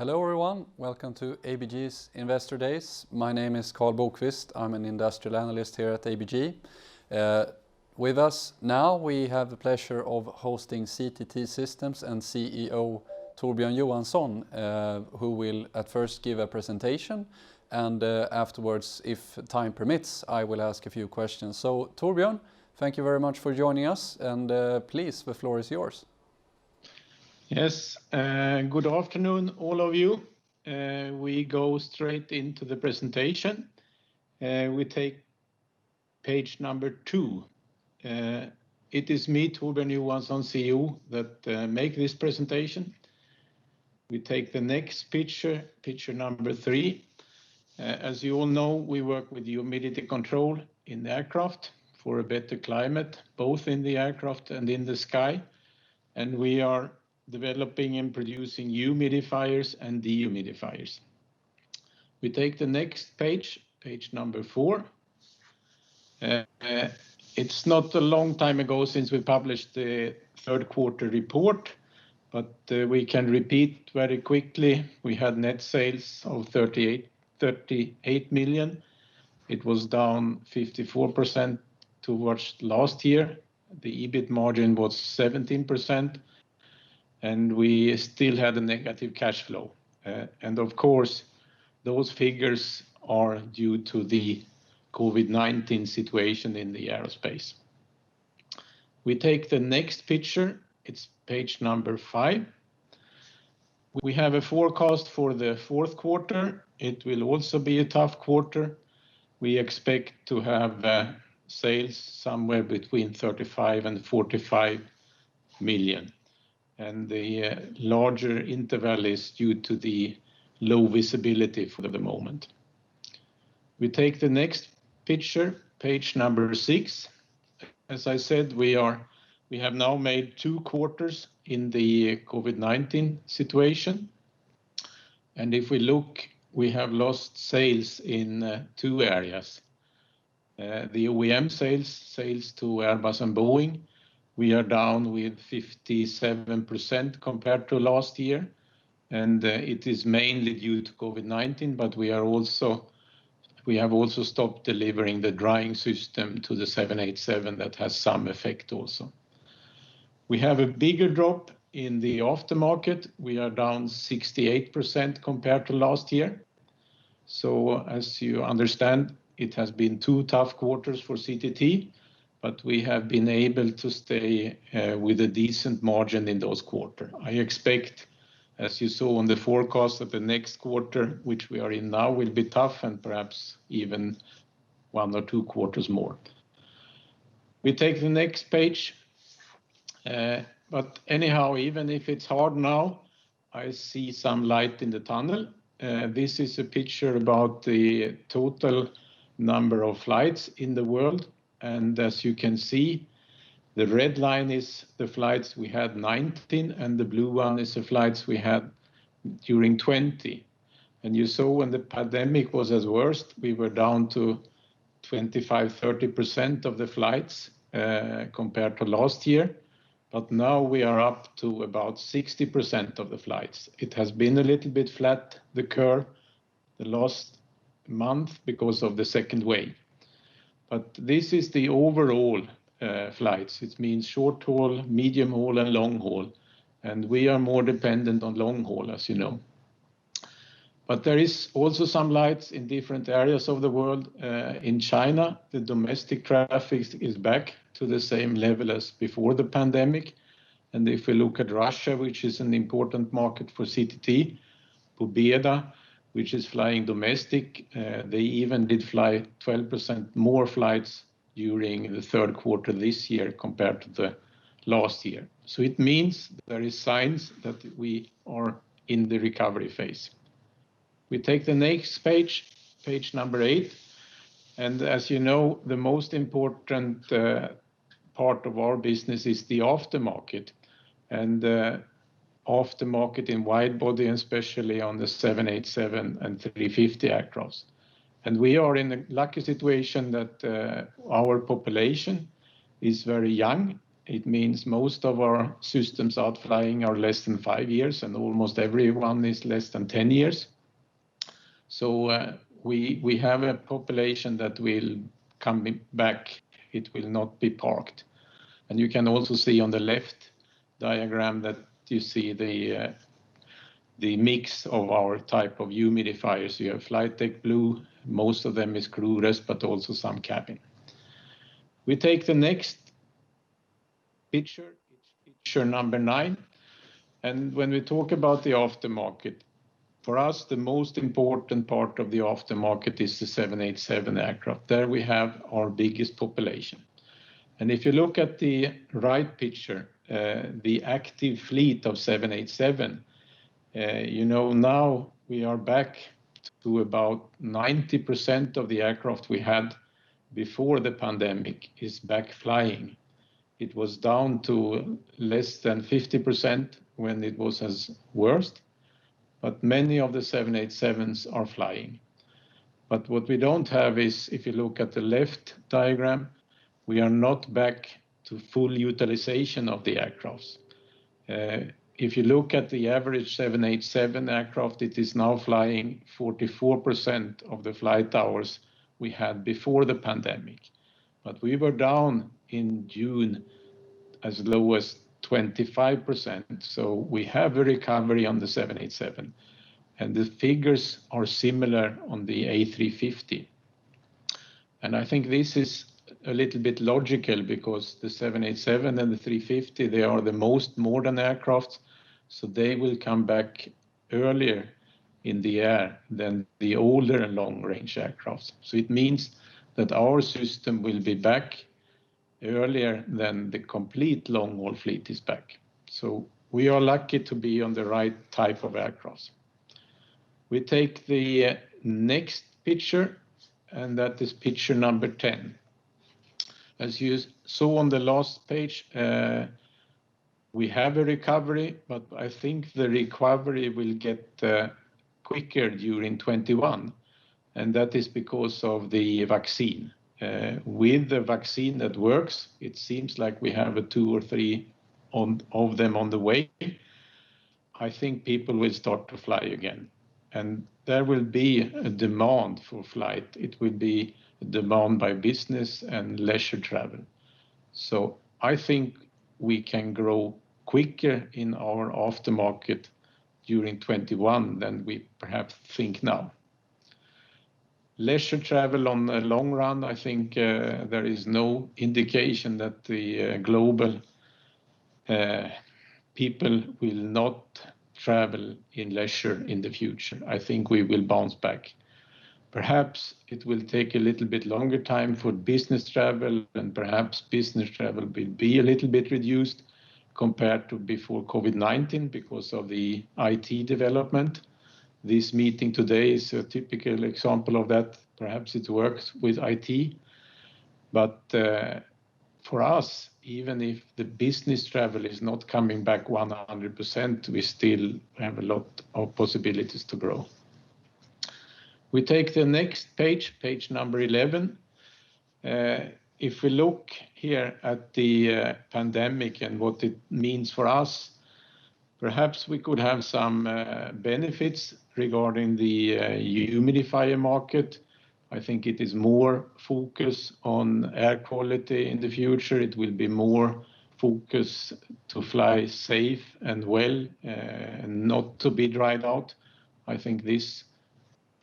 Hello everyone, welcome to ABG's Investor Days. My name is Carl Bokvist, I'm an industrial analyst here at ABG. With us now we have the pleasure of hosting CTT Systems and CEO Torbjörn Johansson, who will at first give a presentation and afterwards, if time permits, I will ask a few questions. So Torbjörn, thank you very much for joining us and please, the floor is yours. Yes, good afternoon all of you. We go straight into the presentation. We take page number 2. It is me, Torbjörn Johansson, CEO, that make this presentation. We take the next picture, picture number 3. As you all know, we work with humidity control in the aircraft for a better climate, both in the aircraft and in the sky. And we are developing and producing humidifiers and dehumidifiers. We take the next page, page number 4. It's not a long time ago since we published the third quarter report, but we can repeat very quickly. We had net sales of 38 million. It was down 54% towards last year. The EBIT margin was 17%. And we still had a negative cash flow. And of course, those figures are due to the COVID-19 situation in the aerospace. We take the next picture, it's page number 5. We have a forecast for the fourth quarter. It will also be a tough quarter. We expect to have sales somewhere between 35 and 45 million. And the larger interval is due to the low visibility for the moment. We take the next picture, page number 6. As I said, we have now made 2 quarters in the COVID-19 situation. And if we look, we have lost sales in 2 areas. The OEM sales to Airbus and Boeing. We are down with 57% compared to last year. And it is mainly due to COVID-19, but we have also stopped delivering the drying system to the 787 that has some effect also. We have a bigger drop in the aftermarket. We are down 68% compared to last year. So as you understand, it has been 2 tough quarters for CTT. But we have been able to stay with a decent margin in those quarters. I expect, as you saw on the forecast, that the next quarter, which we are in now, will be tough and perhaps even 1 or 2 quarters more. We take the next page. But anyhow, even if it's hard now, I see some light in the tunnel. This is a picture about the total number of flights in the world. And as you can see, the red line is the flights we had 19, and the blue one is the flights we had during 20. And you saw when the pandemic was at worst, we were down to 25-30% of the flights compared to last year. But now we are up to about 60% of the flights. It has been a little bit flat, the curve, the last month because of the second wave. But this is the overall flights. It means short haul, medium haul, and long haul. And we are more dependent on long haul, as you know. But there is also some lights in different areas of the world. In China, the domestic traffic is back to the same level as before the pandemic. And if we look at Russia, which is an important market for CTT, Pobeda, which is flying domestic, they even did fly 12% more flights during the third quarter this year compared to the last year. So it means there is signs that we are in the recovery phase. We take the next page, page number 8. And as you know, the most important part of our business is the aftermarket. And aftermarket in wide body, and especially on the 787 and 350 aircrafts. And we are in a lucky situation that our population is very young. it means most of our systems out flying are less than 5 years, and almost everyone is less than 10 years. So we have a population that will come back. It will not be parked. And you can also see on the left diagram that you see the mix of our type of humidifiers. You have flight deck blue, most of them is crew rest, but also some cabin. We take the next picture, picture number 9. And when we talk about the aftermarket, for us, the most important part of the aftermarket is the 787 aircraft. There we have our biggest population. And if you look at the right picture, the active fleet of 787, now we are back to about 90% of the aircraft we had before the pandemic is back flying. It was down to less than 50% when it was as worst, but many of the 787s are flying. But what we don't have is, if you look at the left diagram, we are not back to full utilization of the aircrafts. If you look at the average 787 aircraft, it is now flying 44% of the flight hours we had before the pandemic. But we were down in June as low as 25%. So we have a recovery on the 787. And the figures are similar on the A350. And I think this is a little bit logical because the 787 and the 350, they are the most modern aircraft. So they will come back earlier in the air than the older and long-range aircraft. So it means that our system will be back earlier than the complete long-haul fleet is back. So we are lucky to be on the right type of aircraft. We take the next picture, and that is picture number 10. As you saw on the last page, we have a recovery, but I think the recovery will get quicker during 21, and that is because of the vaccine. With the vaccine that works, it seems like we have 2 or 3 of them on the way. I think people will start to fly again, and there will be a demand for flight. It will be a demand by business and leisure travel. So I think we can grow quicker in our aftermarket during 21 than we perhaps think now. Leisure travel on the long run, I think there is no indication that the global people will not travel in leisure in the future. I think we will bounce back. Perhaps it will take a little bit longer time for business travel, and perhaps business travel will be a little bit reduced compared to before COVID-19 because of the IT development. This meeting today is a typical example of that. Perhaps it works with IT, but for us, even if the business travel is not coming back 100%, we still have a lot of possibilities to grow. We take the next page, page number 11. If we look here at the pandemic and what it means for us, perhaps we could have some benefits regarding the humidifier market. I think it is more focus on air quality in the future. It will be more focus to fly safe and well and not to be dried out. I think this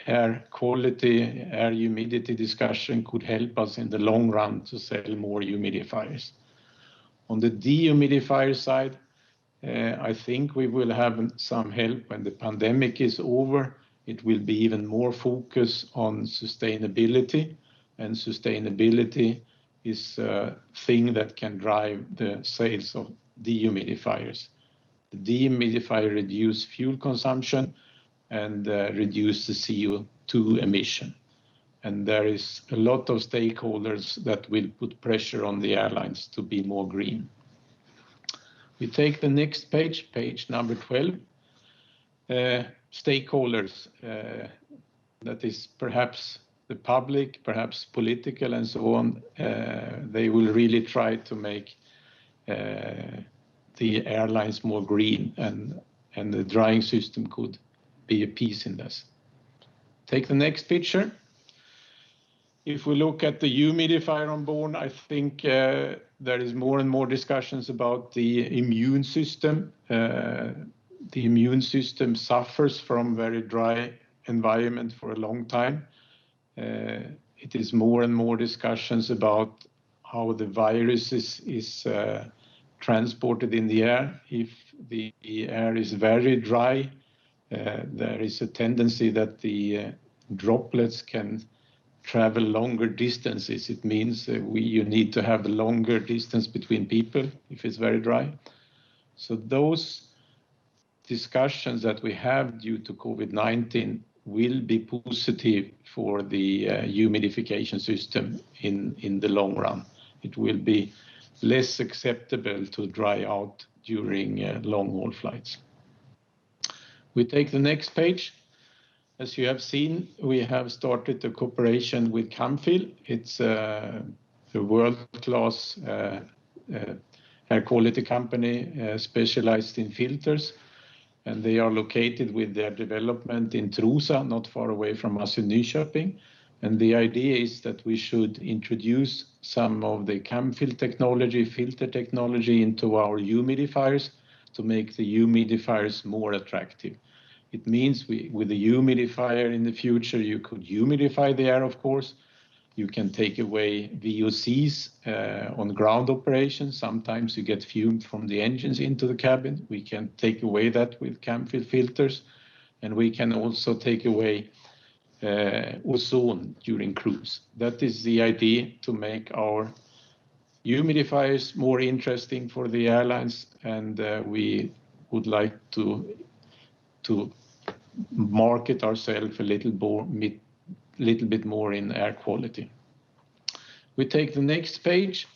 air quality, air humidity discussion could help us in the long run to sell more humidifiers. On the dehumidifier side, I think we will have some help when the pandemic is over. It will be even more focus on sustainability, and sustainability is a thing that can drive the sales of dehumidifiers. The dehumidifier reduce fuel consumption and reduce the CO2 emission. And there is a lot of stakeholders that will put pressure on the airlines to be more green. We take the next page, page number 12. Stakeholders, that is perhaps the public, perhaps political and so on, they will really try to make the airlines more green, and the drying system could be a piece in this. Take the next picture. If we look at the humidifier on board, I think there is more and more discussions about the immune system. The immune system suffers from very dry environment for a long time. It is more and more discussions about how the virus is transported in the air. If the air is very dry, there is a tendency that the droplets can travel longer distances. It means you need to have a longer distance between people if it's very dry. So those discussions that we have due to COVID-19 will be positive for the humidification system in the long run. It will be less acceptable to dry out during long-haul flights. We take the next page. As you have seen, we have started a cooperation with Camfil. It's a world-class air quality company specialized in filters, and they are located with their development in Trosa, not far away from us in Nyköping. And the idea is that we should introduce some of the Camfil technology, filter technology, into our humidifiers to make the humidifiers more attractive. It means with the humidifier in the future, you could humidify the air, of course. You can take away VOCs on ground operations. Sometimes you get fume from the engines into the cabin. We can take away that with Camfil filters. And we can also take away ozone during cruise. That is the idea, to make our humidifiers more interesting for the airlines, and we would like to market ourselves a little bit more in air quality. We take the next page.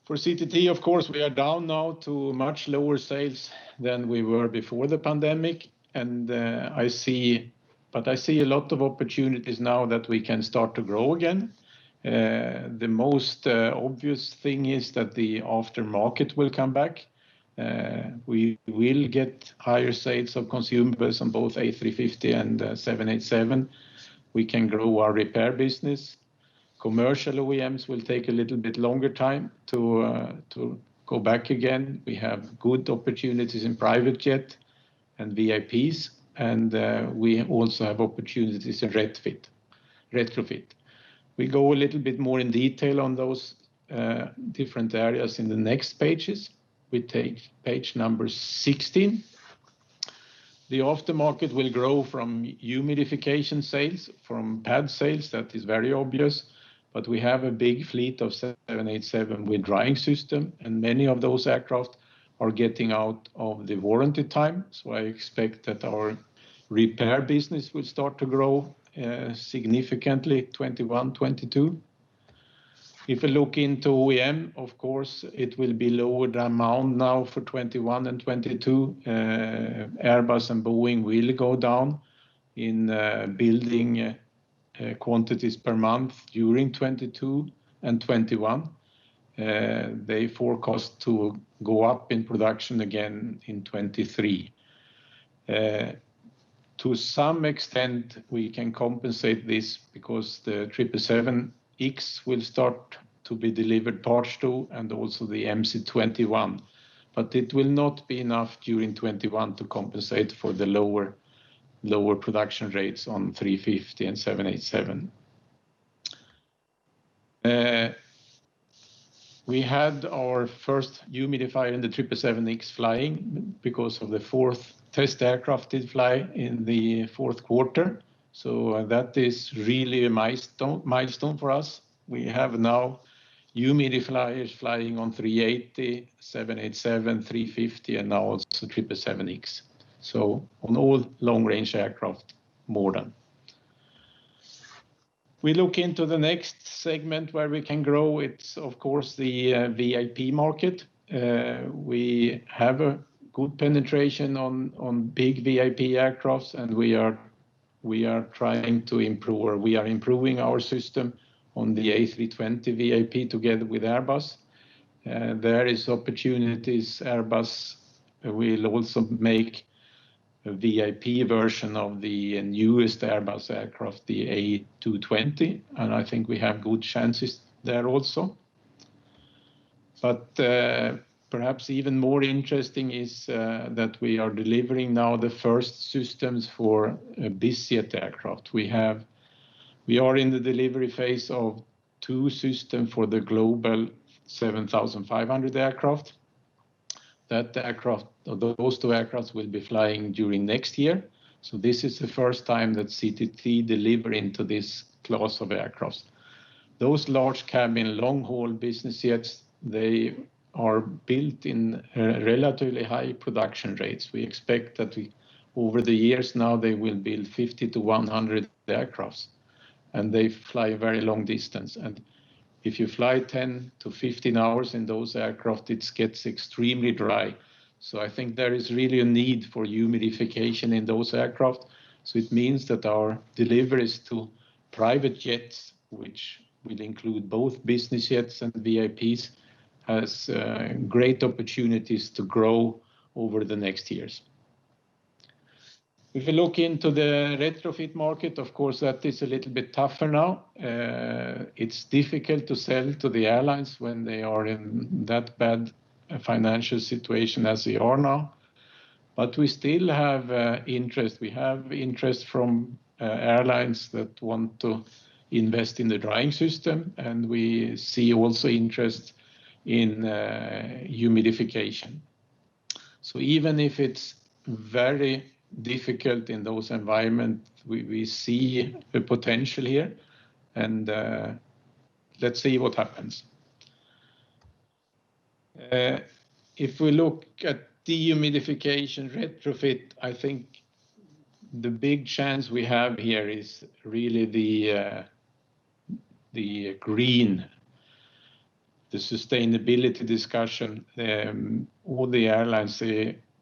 For CTT, of course, we are down now to much lower sales than we were before the pandemic, and I see a lot of opportunities now that we can start to grow again. The most obvious thing is that the aftermarket will come back. We will get higher sales of consumables on both A350 and 787. We can grow our repair business. Commercial OEMs will take a little bit longer time to go back again. We have good opportunities in private jet and VIPs, and we also have opportunities in retrofit. We go a little bit more in detail on those different areas in the next pages. We take page number 16. The aftermarket will grow from humidification sales, from pad sales, that is very obvious, but we have a big fleet of 787 with drying system, and many of those aircraft are getting out of the warranty time. So I expect that our repair business will start to grow significantly 21, 22. If we look into OEM, of course, it will be lower amount now for 21 and 22. Airbus and Boeing will go down in building quantities per month during 22 and 21. They forecast to go up in production again in 23. To some extent, we can compensate this because the 777X will start to be delivered parts to, and also the MC-21. But it will not be enough during 21 to compensate for the lower production rates on 350 and 787. We had our first humidifier in the 777X flying because of the fourth test aircraft did fly in the fourth quarter. So that is really a milestone for us. We have now humidifiers flying on 380, 787, 350, and now also 777X. So on all long-range aircraft, more than. We look into the next segment where we can grow. It's, of course, the VIP market. We have a good penetration on big VIP aircrafts, and we are trying to improve, or we are improving our system on the A320 VIP together with Airbus. There is opportunities. Airbus will also make a VIP version of the newest Airbus aircraft, the A220, and I think we have good chances there also. But perhaps even more interesting is that we are delivering now the first systems for a bizjet aircraft. We are in the delivery phase of 2 systems for the global 7,500 aircraft. That aircraft, those 2 aircrafts will be flying during next year. So this is the first time that CTT deliver into this class of aircrafts. Those large cabin long-haul business jets, they are built in relatively high production rates. We expect that over the years now they will build 50 to 100 aircrafts, and they fly a very long distance. And if you fly 10 to 15 hours in those aircraft, it gets extremely dry. So I think there is really a need for humidification in those aircraft. So it means that our deliveries to private jets, which will include both business jets and VIPs, has great opportunities to grow over the next years. If you look into the retrofit market, of course, that is a little bit tougher now. It's difficult to sell to the airlines when they are in that bad financial situation as they are now. But we still have interest. We have interest from airlines that want to invest in the drying system, and we see also interest in humidification. So even if it's very difficult in those environments, we see a potential here, and let's see what happens. If we look at dehumidification retrofit, I think the big chance we have here is really the green, the sustainability discussion. All the airlines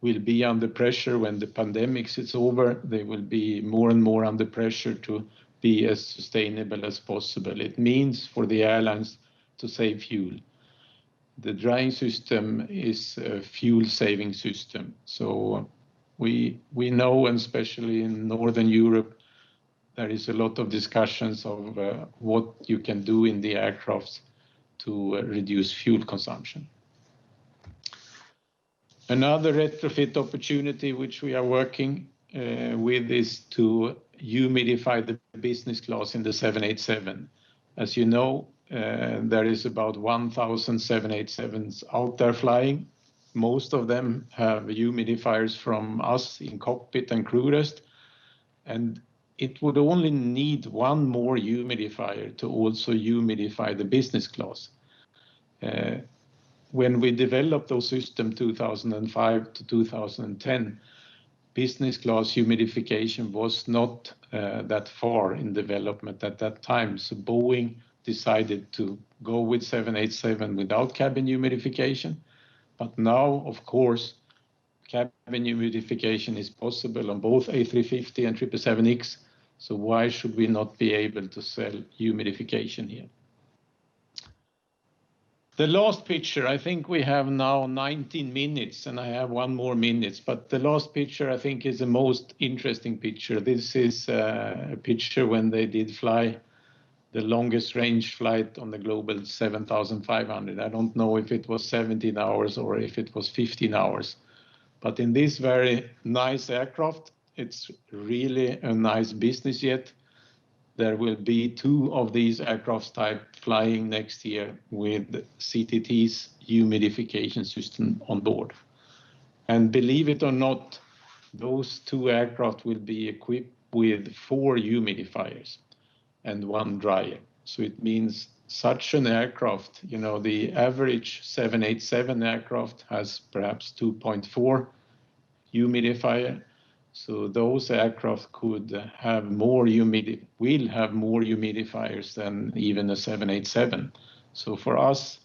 will be under pressure when the pandemic is over. They will be more and more under pressure to be as sustainable as possible. It means for the airlines to save fuel. The drying system is a fuel-saving system. So we know, and especially in Northern Europe, there is a lot of discussions of what you can do in the aircrafts to reduce fuel consumption. Another retrofit opportunity which we are working with is to humidify the business class in the 787. As you know, there is about 1,000 787s out there flying. Most of them have humidifiers from us in cockpit and crew rest, and it would only need one more humidifier to also humidify the business class. When we developed those systems 2005 to 2010, business class humidification was not that far in development at that time. So Boeing decided to go with 787 without cabin humidification. But now, of course, cabin humidification is possible on both A350 and 777X. So why should we not be able to sell humidification here? The last picture, I think we have now 19 minutes and I have 1 more minute, but the last picture I think is the most interesting picture. This is a picture when they did fly the longest range flight on the global 7,500. I don't know if it was 17 hours or if it was 15 hours, but in this very nice aircraft, it's really a nice business jet. There will be 2 of these aircraft type flying next year with CTT's humidification system on board. And believe it or not, those 2 aircraft will be equipped with 4 humidifiers and 1 dryer. So it means such an aircraft, you know, the average 787 aircraft has perhaps 2.4 humidifier. So those aircraft could have will have more humidifiers than even a 787. So for us,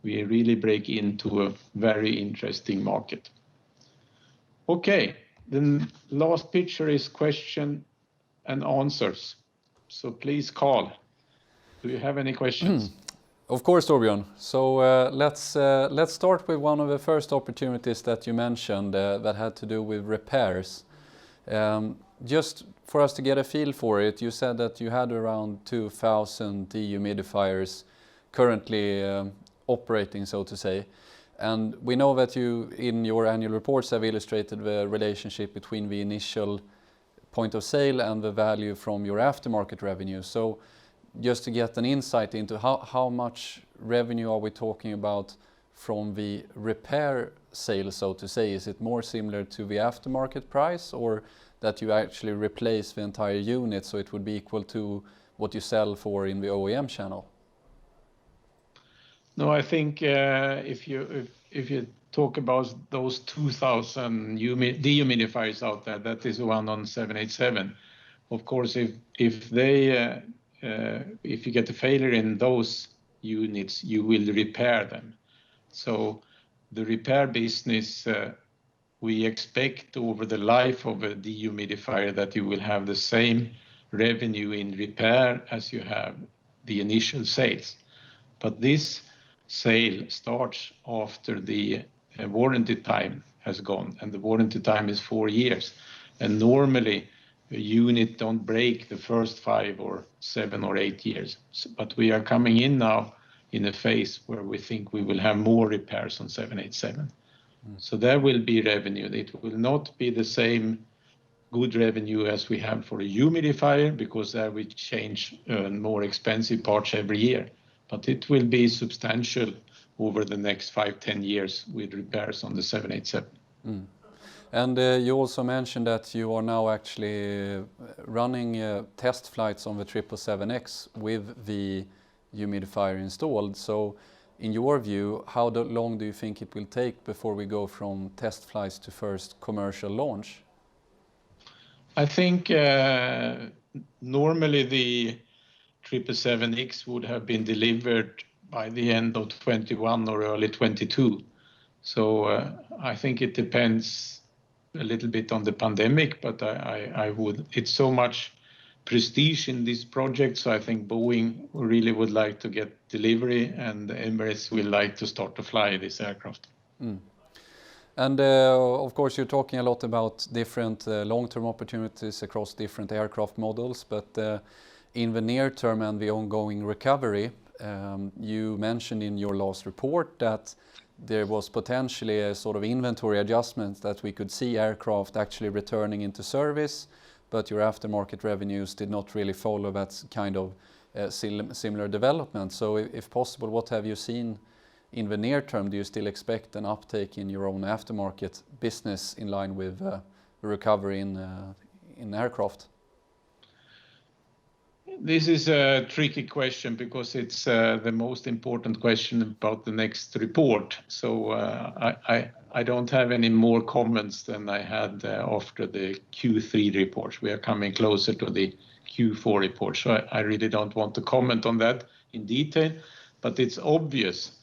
we really break into a very interesting market. Okay, the last picture is question and answers. So please, Carl, do you have any questions? Of course, Torbjörn. So let's start with one of the first opportunities that you mentioned that had to do with repairs. Just for us to get a feel for it, you said that you had around 2,000 dehumidifiers currently operating, so to say. And we know that you, in your annual reports, have illustrated the relationship between the initial point of sale and the value from your aftermarket revenue. So just to get an insight into how much revenue are we talking about from the repair sale, so to say? Is it more similar to the aftermarket price, or that you actually replace the entire unit so it would be equal to what you sell for in the OEM channel? No, I think if you talk about those 2,000 dehumidifiers out there, that is one on 787. Of course, if you get a failure in those units, you will repair them. So the repair business, we expect over the life of a dehumidifier that you will have the same revenue in repair as you have the initial sales. But this sale starts after the warranty time has gone, and the warranty time is 4 years. And normally a unit don't break the first 5 or 7 or 8 years. But we are coming in now in a phase where we think we will have more repairs on 787. So there will be revenue. It will not be the same good revenue as we have for a humidifier, because there we change more expensive parts every year. But it will be substantial over the next 5-10 years with repairs on the 787. And you also mentioned that you are now actually running test flights on the 777X with the humidifier installed. So in your view, how long do you think it will take before we go from test flights to first commercial launch? I think normally the 777X would have been delivered by the end of 21 or early 22. So I think it depends a little bit on the pandemic, but it's so much prestige in this project, so I think Boeing really would like to get delivery, and Emirates will like to start to fly this aircraft. And of course you're talking a lot about different long-term opportunities across different aircraft models, but in the near term and the ongoing recovery, you mentioned in your last report that there was potentially a sort of inventory adjustment, that we could see aircraft actually returning into service, but your aftermarket revenues did not really follow that kind of similar development. So if possible, what have you seen in the near term? Do you still expect an uptake in your own aftermarket business in line with the recovery in aircraft? This is a tricky question because it's the most important question about the next report. So I don't have any more comments than I had after the Q3 report. We are coming closer to the Q4 report, so I really don't want to comment on that in detail. But it's obvious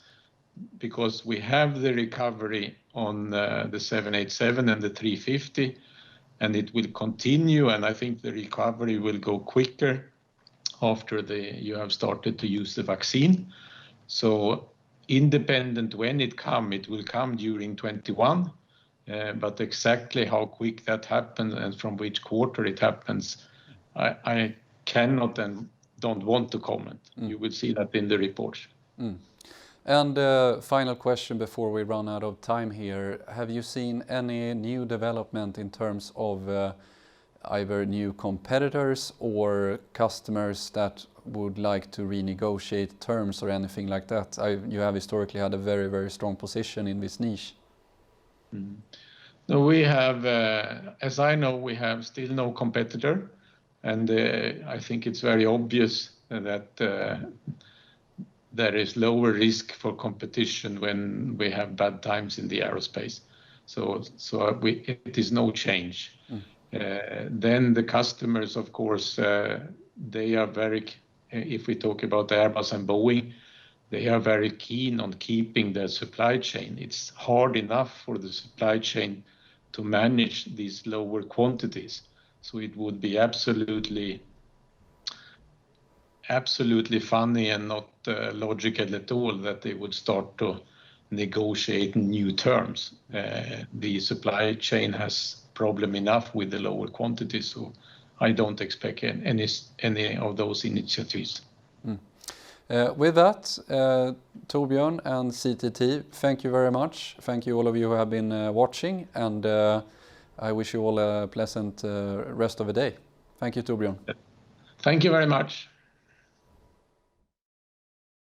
because we have the recovery on the 787 and the 350, and it will continue, and I think the recovery will go quicker after you have started to use the vaccine. So independent when it will come during 21, but exactly how quick that happens and from which quarter it happens, I cannot and don't want to comment. You will see that in the report. And final question before we run out of time here. Have you seen any new development in terms of either new competitors or customers that would like to renegotiate terms or anything like that? You have historically had a very, very strong position in this niche. No, we have, as I know, we have still no competitor, and I think it's very obvious that there is lower risk for competition when we have bad times in the aerospace. So it is no change. Then the customers, of course, they are very, if we talk about Airbus and Boeing, they are very keen on keeping their supply chain. It's hard enough for the supply chain to manage these lower quantities. So it would be absolutely absolutely funny and not logical at all that they would start to negotiate new terms. The supply chain has problem enough with the lower quantities, so I don't expect any of those initiatives. With that, Torbjörn and CTT, thank you very much. Thank you all of you who have been watching, and I wish you all a pleasant rest of the day. Thank you, Torbjörn. Thank you very much.